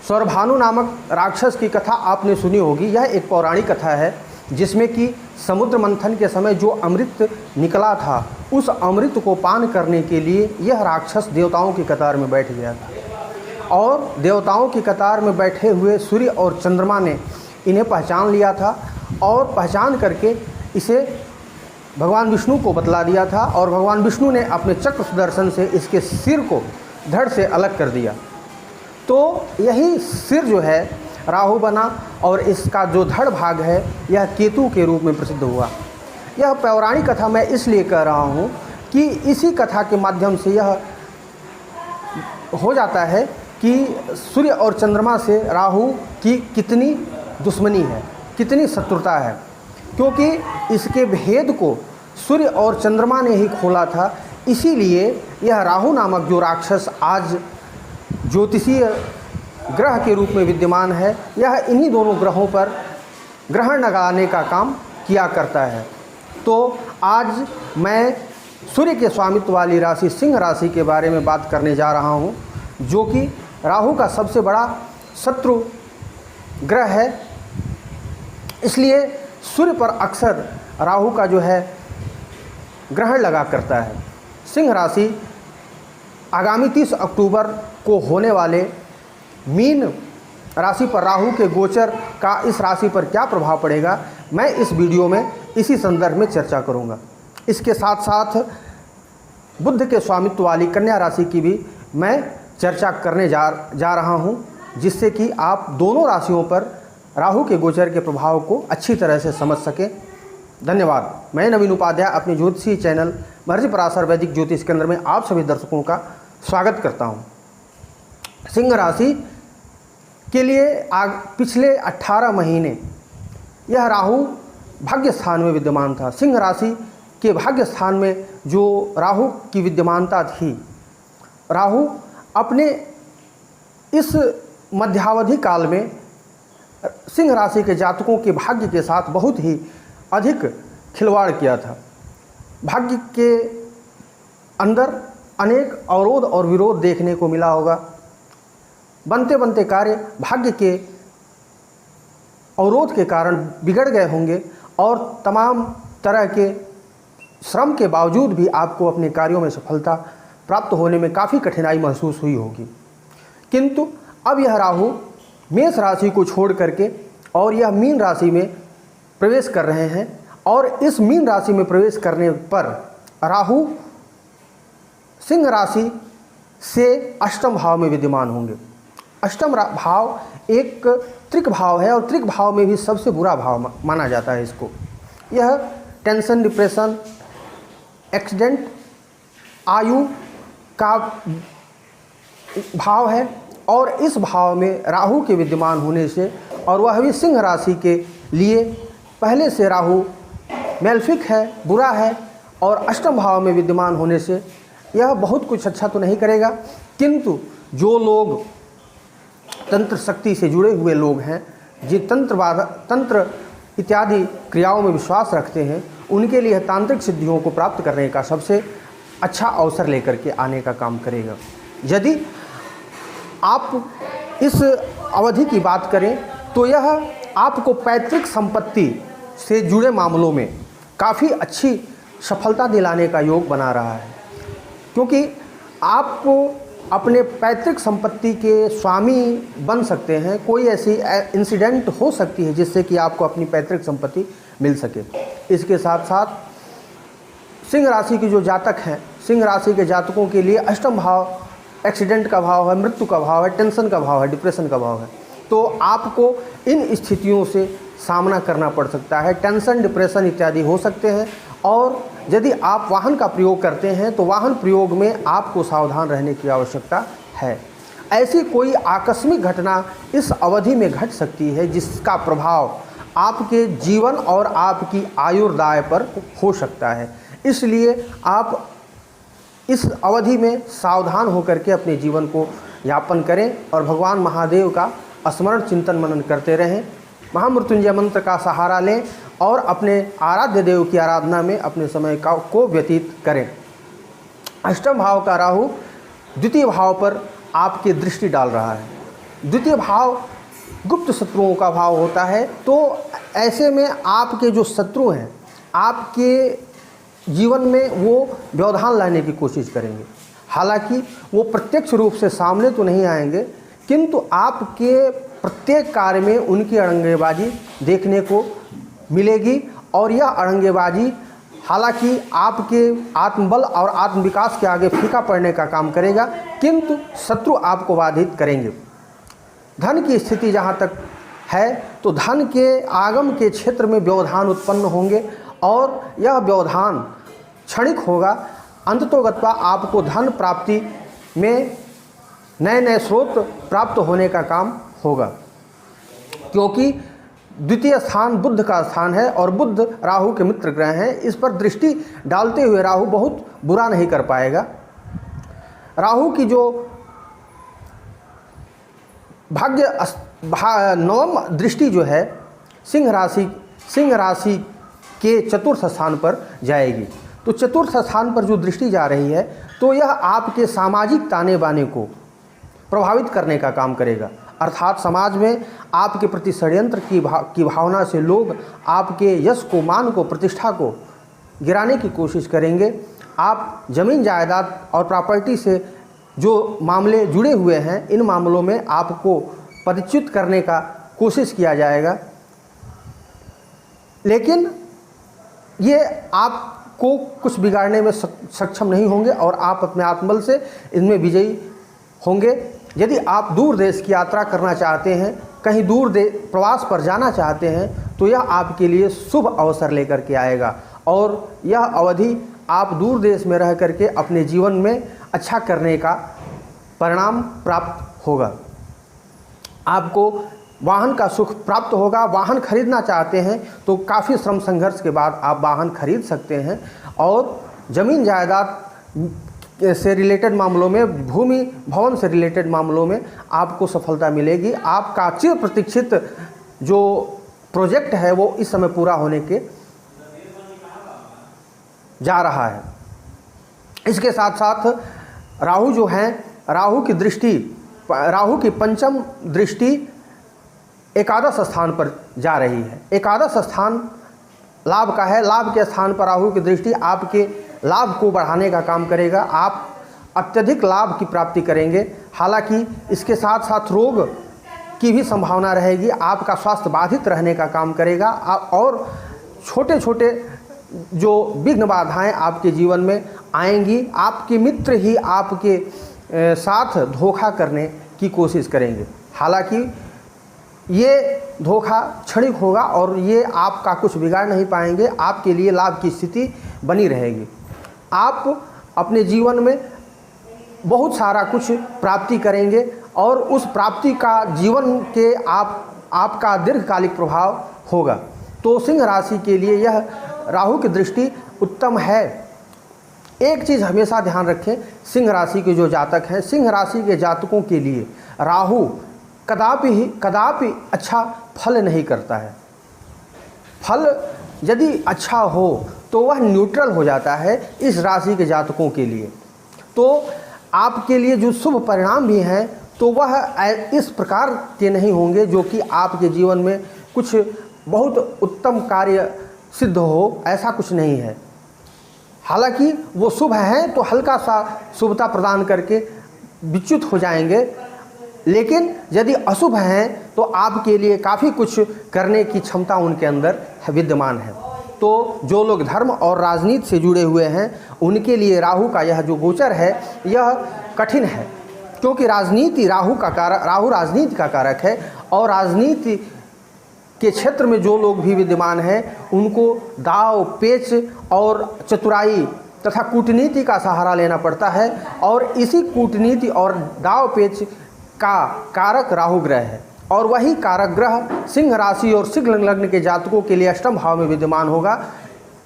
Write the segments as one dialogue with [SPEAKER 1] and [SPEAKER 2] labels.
[SPEAKER 1] सौरभानु नामक राक्षस की कथा आपने सुनी होगी। यह एक पौराणिक कथा है जिसमें कि समुद्र मंथन के समय जो अमृत निकला था, उस अमृत को पान करने के लिए यह राक्षस देवताओं की कतार में बैठ गया था और देवताओं की कतार में बैठे हुए सूर्य और चंद्रमा ने इन्हें पहचान लिया था और पहचान करके इसे भगवान विष्णु को बतला दिया था और भगवान विष्णु ने अपने चक्र सुदर्शन से इसके सिर को धड़ से अलग कर दिया। तो यही सिर जो है राहु बना और इसका जो धड़ भाग है यह केतु के रूप में प्रसिद्ध हुआ। यह पौराणिक कथा मैं इसलिए कह रहा हूँ कि इसी कथा के माध्यम से यह हो जाता है कि सूर्य और चंद्रमा से राहु की कितनी दुश्मनी है, कितनी शत्रुता है, क्योंकि इसके भेद को सूर्य और चंद्रमा ने ही खोला था। इसीलिए यह राहु नामक जो राक्षस आज ज्योतिषीय ग्रह के रूप में विद्यमान है, यह इन्हीं दोनों ग्रहों पर ग्रहण लगाने का काम किया करता है। तो आज मैं सूर्य के स्वामित्व वाली राशि सिंह राशि के बारे में बात करने जा रहा हूँ, जो कि राहु का सबसे बड़ा शत्रु ग्रह है। इसलिए सूर्य पर अक्सर राहु का जो है ग्रहण लगा करता है। सिंह राशि आगामी 30 अक्टूबर को होने वाले मीन राशि पर राहु के गोचर का इस राशि पर क्या प्रभाव पड़ेगा, मैं इस वीडियो में इसी संदर्भ में चर्चा करूंगा। इसके साथ साथ बुध के स्वामित्व वाली कन्या राशि की भी मैं चर्चा करने जा रहा हूं, जिससे कि आप दोनों राशियों पर राहु के गोचर के प्रभाव को अच्छी तरह से समझ सकें। धन्यवाद। मैं नवीन उपाध्याय अपने ज्योतिषी चैनल महर्षि पराशर वैदिक ज्योतिष केंद्र में आप सभी दर्शकों का स्वागत करता हूं। सिंह राशि के लिए पिछले 18 महीने यह राहु भाग्य स्थान में विद्यमान था। सिंह राशि के भाग्य स्थान में जो राहु की विद्यमानता थी, राहु अपने इस मध्यावधि काल में सिंह राशि के जातकों के भाग्य के साथ बहुत ही अधिक खिलवाड़ किया था। भाग्य के अंदर अनेक अवरोध और विरोध देखने को मिला होगा। बनते बनते कार्य भाग्य के अवरोध के कारण बिगड़ गए होंगे और तमाम तरह के श्रम के बावजूद भी आपको अपने कार्यों में सफलता प्राप्त होने में काफ़ी कठिनाई महसूस हुई होगी। किंतु अब यह राहु मेष राशि को छोड़ करके और यह मीन राशि में प्रवेश कर रहे हैं और इस मीन राशि में प्रवेश करने पर राहु सिंह राशि से अष्टम भाव में विद्यमान होंगे। अष्टम भाव एक त्रिक भाव है और त्रिक भाव में भी सबसे बुरा भाव माना जाता है इसको। यह टेंशन, डिप्रेशन, एक्सीडेंट, आयु का भाव है और इस भाव में राहु के विद्यमान होने से, और वह भी सिंह राशि के लिए पहले से राहु मैल्फिक है, बुरा है और अष्टम भाव में विद्यमान होने से यह बहुत कुछ अच्छा तो नहीं करेगा। किंतु जो लोग तंत्र शक्ति से जुड़े हुए लोग हैं, जिन तंत्र इत्यादि क्रियाओं में विश्वास रखते हैं, उनके लिए तांत्रिक सिद्धियों को प्राप्त करने का सबसे अच्छा अवसर लेकर के आने का काम करेगा। यदि आप इस अवधि की बात करें तो यह आपको पैतृक संपत्ति से जुड़े मामलों में काफ़ी अच्छी सफलता दिलाने का योग बना रहा है, क्योंकि आपको अपने पैतृक संपत्ति के स्वामी बन सकते हैं। कोई ऐसी इंसिडेंट हो सकती है जिससे कि आपको अपनी पैतृक संपत्ति मिल सके। इसके साथ साथ सिंह राशि की जो जातक हैं, सिंह राशि के जातकों के लिए अष्टम भाव एक्सीडेंट का भाव है, मृत्यु का भाव है, टेंशन का भाव है, डिप्रेशन का भाव है। तो आपको इन स्थितियों से सामना करना पड़ सकता है। टेंशन, डिप्रेशन इत्यादि हो सकते हैं और यदि आप वाहन का प्रयोग करते हैं तो वाहन प्रयोग में आपको सावधान रहने की आवश्यकता है। ऐसी कोई आकस्मिक घटना इस अवधि में घट सकती है जिसका प्रभाव आपके जीवन और आपकी आयुर्दाय पर हो सकता है। इसलिए आप इस अवधि में सावधान होकर के अपने जीवन को यापन करें और भगवान महादेव का स्मरण चिंतन मनन करते रहें। महामृत्युंजय मंत्र का सहारा लें और अपने आराध्य देव की आराधना में अपने समय को व्यतीत करें। अष्टम भाव का राहु द्वितीय भाव पर आपकी दृष्टि डाल रहा है। द्वितीय भाव गुप्त शत्रुओं का भाव होता है। तो ऐसे में आपके जो शत्रु हैं आपके जीवन में वो व्यवधान लाने की कोशिश करेंगे। हालांकि वो प्रत्यक्ष रूप से सामने तो नहीं आएंगे, किंतु आपके प्रत्येक कार्य में उनकी अड़ंगेबाजी देखने को मिलेगी। और यह अड़ंगेबाजी हालांकि आपके आत्मबल और आत्मविकास के आगे फीका पड़ने का काम करेगा, किंतु शत्रु आपको बाधित करेंगे। धन की स्थिति जहाँ तक है तो धन के आगम के क्षेत्र में व्यवधान उत्पन्न होंगे और यह व्यवधान क्षणिक होगा। अंततोगत्वा आपको धन प्राप्ति में नए नए स्रोत प्राप्त होने का काम होगा, क्योंकि द्वितीय स्थान बुध का स्थान है और बुध राहु के मित्र ग्रह हैं। इस पर दृष्टि डालते हुए राहु बहुत बुरा नहीं कर पाएगा। राहु की जो नवम दृष्टि जो है सिंह राशि के चतुर्थ स्थान पर जाएगी। तो चतुर्थ स्थान पर जो दृष्टि जा रही है तो यह आपके सामाजिक ताने बाने को प्रभावित करने का काम करेगा। अर्थात समाज में आपके प्रति षड्यंत्र की भावना से लोग आपके यश को, मान को, प्रतिष्ठा को गिराने की कोशिश करेंगे। आप जमीन जायदाद और प्रॉपर्टी से जो मामले जुड़े हुए हैं इन मामलों में आपको पदच्युत करने का कोशिश किया जाएगा, लेकिन ये आपको कुछ बिगाड़ने में सक्षम नहीं होंगे और आप अपने आत्मबल से इनमें विजयी होंगे। यदि आप दूर देश की यात्रा करना चाहते हैं, कहीं दूर प्रवास पर जाना चाहते हैं, तो यह आपके लिए शुभ अवसर लेकर के आएगा और यह अवधि आप दूर देश में रह करके अपने जीवन में अच्छा करने का परिणाम प्राप्त होगा। आपको वाहन का सुख प्राप्त होगा। वाहन खरीदना चाहते हैं तो काफ़ी श्रम संघर्ष के बाद आप वाहन खरीद सकते हैं और ज़मीन जायदाद से रिलेटेड मामलों में, भूमि भवन से रिलेटेड मामलों में आपको सफलता मिलेगी। आपका चिर प्रतीक्षित जो प्रोजेक्ट है वो इस समय पूरा होने के जा रहा है। इसके साथ साथ राहु जो हैं, राहु की पंचम दृष्टि एकादश स्थान पर जा रही है। एकादश स्थान लाभ का है। लाभ के स्थान पर राहु की दृष्टि आपके लाभ को बढ़ाने का काम करेगा। आप अत्यधिक लाभ की प्राप्ति करेंगे। हालांकि इसके साथ साथ रोग की भी संभावना रहेगी। आपका स्वास्थ्य बाधित रहने का काम करेगा और छोटे छोटे जो विघ्न बाधाएं आपके जीवन में आएंगी। आपके मित्र ही आपके साथ धोखा करने की कोशिश करेंगे। हालांकि ये धोखा क्षणिक होगा और ये आपका कुछ बिगाड़ नहीं पाएंगे। आपके लिए लाभ की स्थिति बनी रहेगी। आप अपने जीवन में बहुत सारा कुछ प्राप्ति करेंगे और उस प्राप्ति का जीवन के आपका दीर्घकालिक प्रभाव होगा। तो सिंह राशि के लिए यह राहु की दृष्टि उत्तम है। एक चीज़ हमेशा ध्यान रखें, सिंह राशि के जो जातक हैं, सिंह राशि के जातकों के लिए राहु कदापि अच्छा फल नहीं करता है। फल यदि अच्छा हो तो वह न्यूट्रल हो जाता है इस राशि के जातकों के लिए। तो आपके लिए जो शुभ परिणाम भी हैं तो वह इस प्रकार के नहीं होंगे जो कि आपके जीवन में कुछ बहुत उत्तम कार्य सिद्ध हो, ऐसा कुछ नहीं है। हालांकि वो शुभ हैं तो हल्का सा शुभता प्रदान करके विच्युत हो जाएंगे, लेकिन यदि अशुभ हैं तो आपके लिए काफ़ी कुछ करने की क्षमता उनके अंदर विद्यमान है। तो जो लोग धर्म और राजनीति से जुड़े हुए हैं उनके लिए राहु का यह जो गोचर है यह कठिन है, क्योंकि राहु राजनीति का कारक है और राजनीति के क्षेत्र में जो लोग भी विद्यमान हैं उनको दाव पेच और चतुराई तथा कूटनीति का सहारा लेना पड़ता है और इसी कूटनीति और दाव पेच का कारक राहु ग्रह है और वही कारक ग्रह सिंह राशि और सिंह लग्न के जातकों के लिए अष्टम भाव में विद्यमान होगा।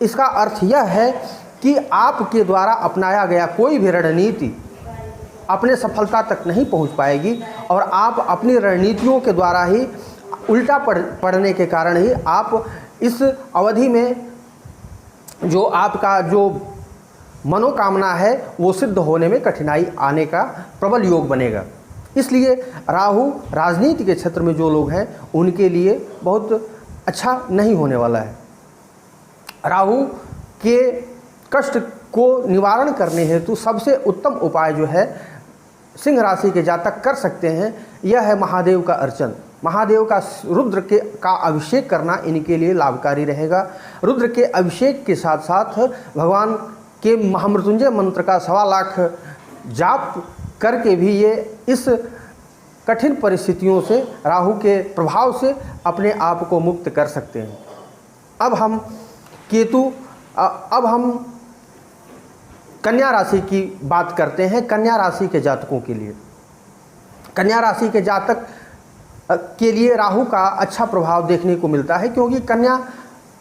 [SPEAKER 1] इसका अर्थ यह है कि आपके द्वारा अपनाया गया कोई भी रणनीति अपने सफलता तक नहीं पहुंच पाएगी और आप अपनी रणनीतियों के द्वारा ही उल्टा पड़ने के कारण ही आप इस अवधि में जो आपका जो मनोकामना है वो सिद्ध होने में कठिनाई आने का प्रबल योग बनेगा। इसलिए राहु राजनीति के क्षेत्र में जो लोग हैं उनके लिए बहुत अच्छा नहीं होने वाला है। राहु के कष्ट को निवारण करने हेतु सबसे उत्तम उपाय जो है सिंह राशि के जातक कर सकते हैं, यह है महादेव का अर्चन। महादेव का रुद्र का अभिषेक करना इनके लिए लाभकारी रहेगा। रुद्र के अभिषेक के साथ साथ भगवान के महामृत्युंजय मंत्र का 1.25 लाख जाप करके भी ये इस कठिन परिस्थितियों से, राहु के प्रभाव से अपने आप को मुक्त कर सकते हैं। अब हम कन्या राशि की बात करते हैं। कन्या राशि के जातकों के लिए, कन्या राशि के जातक के लिए राहु का अच्छा प्रभाव देखने को मिलता है, क्योंकि कन्या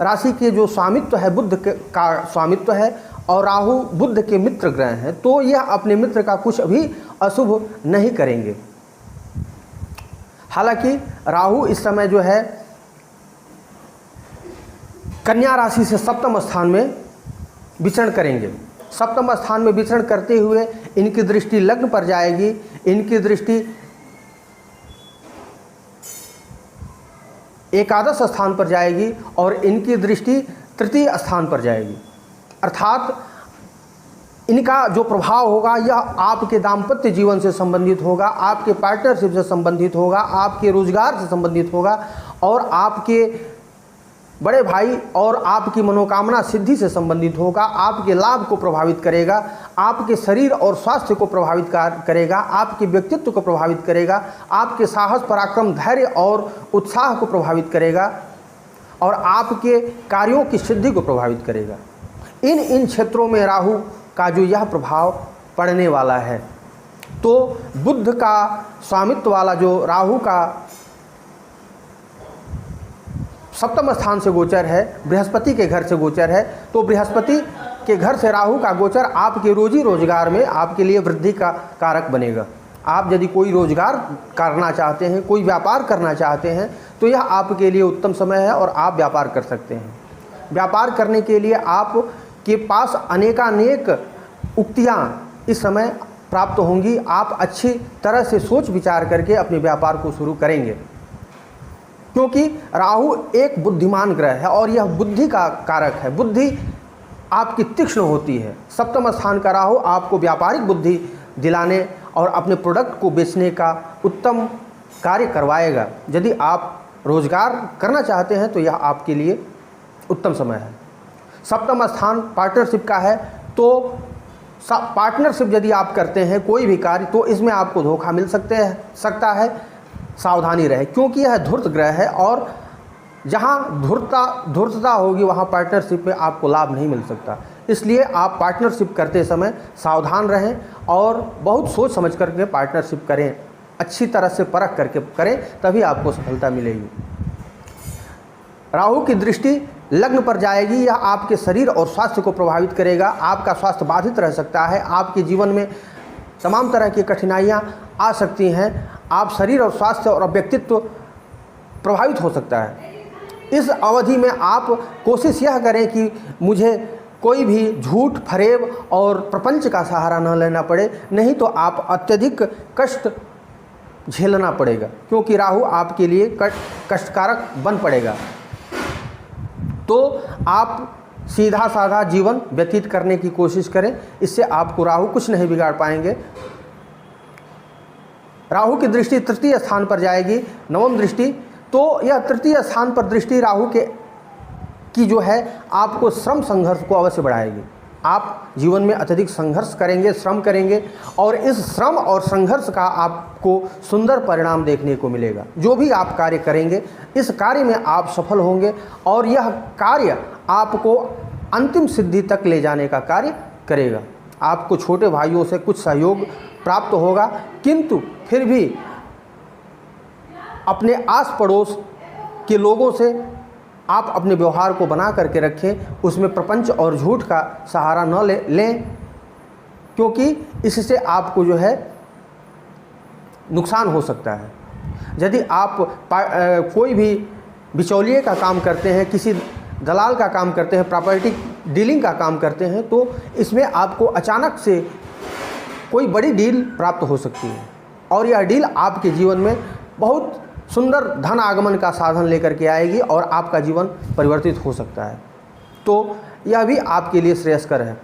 [SPEAKER 1] राशि के जो स्वामित्व है बुध का स्वामित्व है और राहु बुध के मित्र ग्रह हैं, तो यह अपने मित्र का कुछ भी अशुभ नहीं करेंगे। हालांकि राहु इस समय जो है कन्या राशि से सप्तम स्थान में विचरण करेंगे। सप्तम स्थान में विचरण करते हुए इनकी दृष्टि लग्न पर जाएगी, इनकी दृष्टि एकादश स्थान पर जाएगी और इनकी दृष्टि तृतीय स्थान पर जाएगी। अर्थात इनका जो प्रभाव होगा यह आपके दाम्पत्य जीवन से संबंधित होगा, आपके पार्टनरशिप से संबंधित होगा, आपके रोजगार से संबंधित होगा और आपके बड़े भाई और आपकी मनोकामना सिद्धि से संबंधित होगा। आपके लाभ को प्रभावित करेगा, आपके शरीर और स्वास्थ्य को प्रभावित करेगा, आपके व्यक्तित्व को प्रभावित करेगा, आपके साहस, पराक्रम, धैर्य और उत्साह को प्रभावित करेगा और आपके कार्यों की सिद्धि को प्रभावित करेगा। इन क्षेत्रों में राहु का जो यह प्रभाव पड़ने वाला है, तो बुध का स्वामित्व वाला जो राहु का सप्तम स्थान से गोचर है, बृहस्पति के घर से गोचर है, तो बृहस्पति के घर से राहु का गोचर आपके रोजी रोजगार में आपके लिए वृद्धि का कारक बनेगा। आप यदि कोई रोजगार करना चाहते हैं, कोई व्यापार करना चाहते हैं, तो यह आपके लिए उत्तम समय है और आप व्यापार कर सकते हैं। व्यापार करने के लिए आपके पास अनेकानेक उक्तियाँ इस समय प्राप्त होंगी। आप अच्छी तरह से सोच विचार करके अपने व्यापार को शुरू करेंगे, क्योंकि राहु एक बुद्धिमान ग्रह है और यह बुद्धि का कारक है। बुद्धि आपकी तीक्ष्ण होती है। सप्तम स्थान का राहु आपको व्यापारिक बुद्धि दिलाने और अपने प्रोडक्ट को बेचने का उत्तम कार्य करवाएगा। यदि आप रोजगार करना चाहते हैं तो यह आपके लिए उत्तम समय है। सप्तम स्थान पार्टनरशिप का है, तो पार्टनरशिप यदि आप करते हैं कोई भी कार्य, तो इसमें आपको धोखा मिल सकता है। सावधानी रहे, क्योंकि यह धूर्त ग्रह है और जहाँ धूर्तता होगी वहाँ पार्टनरशिप में आपको लाभ नहीं मिल सकता। इसलिए आप पार्टनरशिप करते समय सावधान रहें और बहुत सोच समझ करके पार्टनरशिप करें, अच्छी तरह से परख करके करें, तभी आपको सफलता मिलेगी। राहु की दृष्टि लग्न पर जाएगी, यह आपके शरीर और स्वास्थ्य को प्रभावित करेगा। आपका स्वास्थ्य बाधित रह सकता है, आपके जीवन में तमाम तरह की कठिनाइयाँ आ सकती हैं, आप शरीर और स्वास्थ्य और व्यक्तित्व प्रभावित हो सकता है। इस अवधि में आप कोशिश यह करें कि मुझे कोई भी झूठ, फरेब और प्रपंच का सहारा न लेना पड़े, नहीं तो आप अत्यधिक कष्ट झेलना पड़ेगा, क्योंकि राहु आपके लिए कष्टकारक बन पड़ेगा। तो आप सीधा साधा जीवन व्यतीत करने की कोशिश करें, इससे आपको राहु कुछ नहीं बिगाड़ पाएंगे। राहु की दृष्टि तृतीय स्थान पर जाएगी, नवम दृष्टि, तो यह तृतीय स्थान पर दृष्टि राहु की जो है आपको श्रम संघर्ष को अवश्य बढ़ाएगी। आप जीवन में अत्यधिक संघर्ष करेंगे, श्रम करेंगे और इस श्रम और संघर्ष का आपको सुंदर परिणाम देखने को मिलेगा। जो भी आप कार्य करेंगे इस कार्य में आप सफल होंगे और यह कार्य आपको अंतिम सिद्धि तक ले जाने का कार्य करेगा। आपको छोटे भाइयों से कुछ सहयोग प्राप्त होगा, किंतु फिर भी अपने आस पड़ोस के लोगों से आप अपने व्यवहार को बना करके रखें, उसमें प्रपंच और झूठ का सहारा न लें, क्योंकि इससे आपको जो है नुकसान हो सकता है। यदि आप कोई भी बिचौलिए का काम करते हैं, किसी दलाल का काम करते हैं, प्रॉपर्टी डीलिंग का काम करते हैं, तो इसमें आपको अचानक से कोई बड़ी डील प्राप्त हो सकती है। और यह डील आपके जीवन में बहुत सुंदर धन आगमन का साधन लेकर के आएगी और आपका जीवन परिवर्तित हो सकता है। तो यह भी आपके लिए श्रेयस्कर है।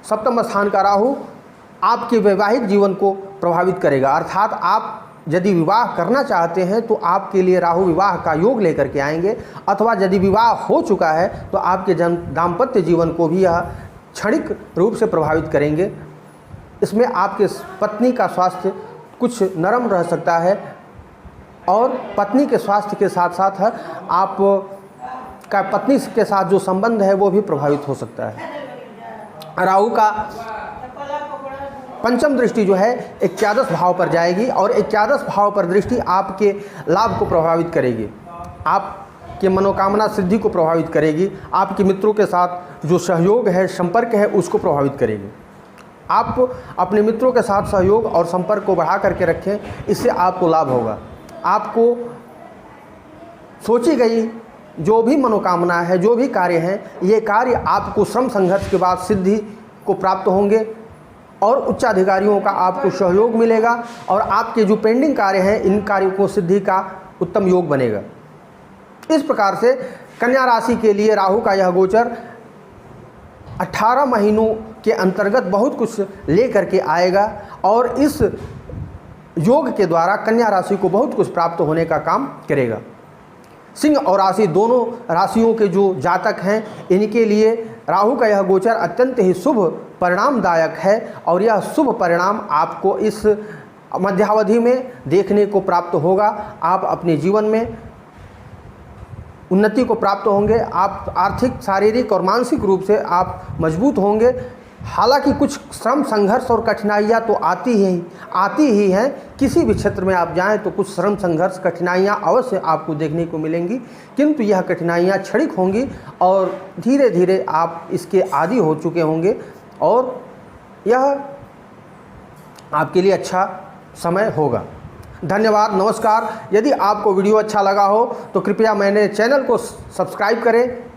[SPEAKER 1] सप्तम स्थान का राहु आपके वैवाहिक जीवन को प्रभावित करेगा, अर्थात आप यदि विवाह करना चाहते हैं तो आपके लिए राहु विवाह का योग लेकर के आएंगे, अथवा यदि विवाह हो चुका है तो आपके दाम्पत्य जीवन को भी यह क्षणिक रूप से प्रभावित करेंगे। इसमें आपके पत्नी का स्वास्थ्य कुछ नरम रह सकता है और पत्नी के स्वास्थ्य के साथ साथ आप का पत्नी के साथ जो संबंध है वो भी प्रभावित हो सकता है। राहु का पंचम दृष्टि जो है 11 भाव पर जाएगी और 11 भाव पर दृष्टि आपके लाभ को प्रभावित करेगी, आपके मनोकामना सिद्धि को प्रभावित करेगी, आपके मित्रों के साथ जो सहयोग है, संपर्क है, उसको प्रभावित करेगी। आप अपने मित्रों के साथ सहयोग और संपर्क को बढ़ा करके रखें, इससे आपको लाभ होगा। आपको सोची गई जो भी मनोकामना है, जो भी कार्य हैं, ये कार्य आपको श्रम संघर्ष के बाद सिद्धि को प्राप्त होंगे और उच्चाधिकारियों का आपको सहयोग मिलेगा और आपके जो पेंडिंग कार्य हैं, इन कार्यों को सिद्धि का उत्तम योग बनेगा। इस प्रकार से कन्या राशि के लिए राहु का यह गोचर 18 महीनों के अंतर्गत बहुत कुछ ले करके आएगा और इस योग के द्वारा कन्या राशि को बहुत कुछ प्राप्त होने का काम करेगा। सिंह और राशि दोनों राशियों के जो जातक हैं, इनके लिए राहु का यह गोचर अत्यंत ही शुभ परिणामदायक है और यह शुभ परिणाम आपको इस मध्यावधि में देखने को प्राप्त होगा। आप अपने जीवन में उन्नति को प्राप्त होंगे, आप आर्थिक, शारीरिक और मानसिक रूप से आप मजबूत होंगे। हालांकि कुछ श्रम संघर्ष और कठिनाइयाँ तो आती ही हैं। किसी भी क्षेत्र में आप जाएं तो कुछ श्रम संघर्ष, कठिनाइयाँ अवश्य आपको देखने को मिलेंगी, किंतु यह कठिनाइयाँ क्षणिक होंगी और धीरे धीरे आप इसके आदी हो चुके होंगे और यह आपके लिए अच्छा समय होगा। धन्यवाद, नमस्कार। यदि आपको वीडियो अच्छा लगा हो तो कृपया मेरे चैनल को सब्सक्राइब करें,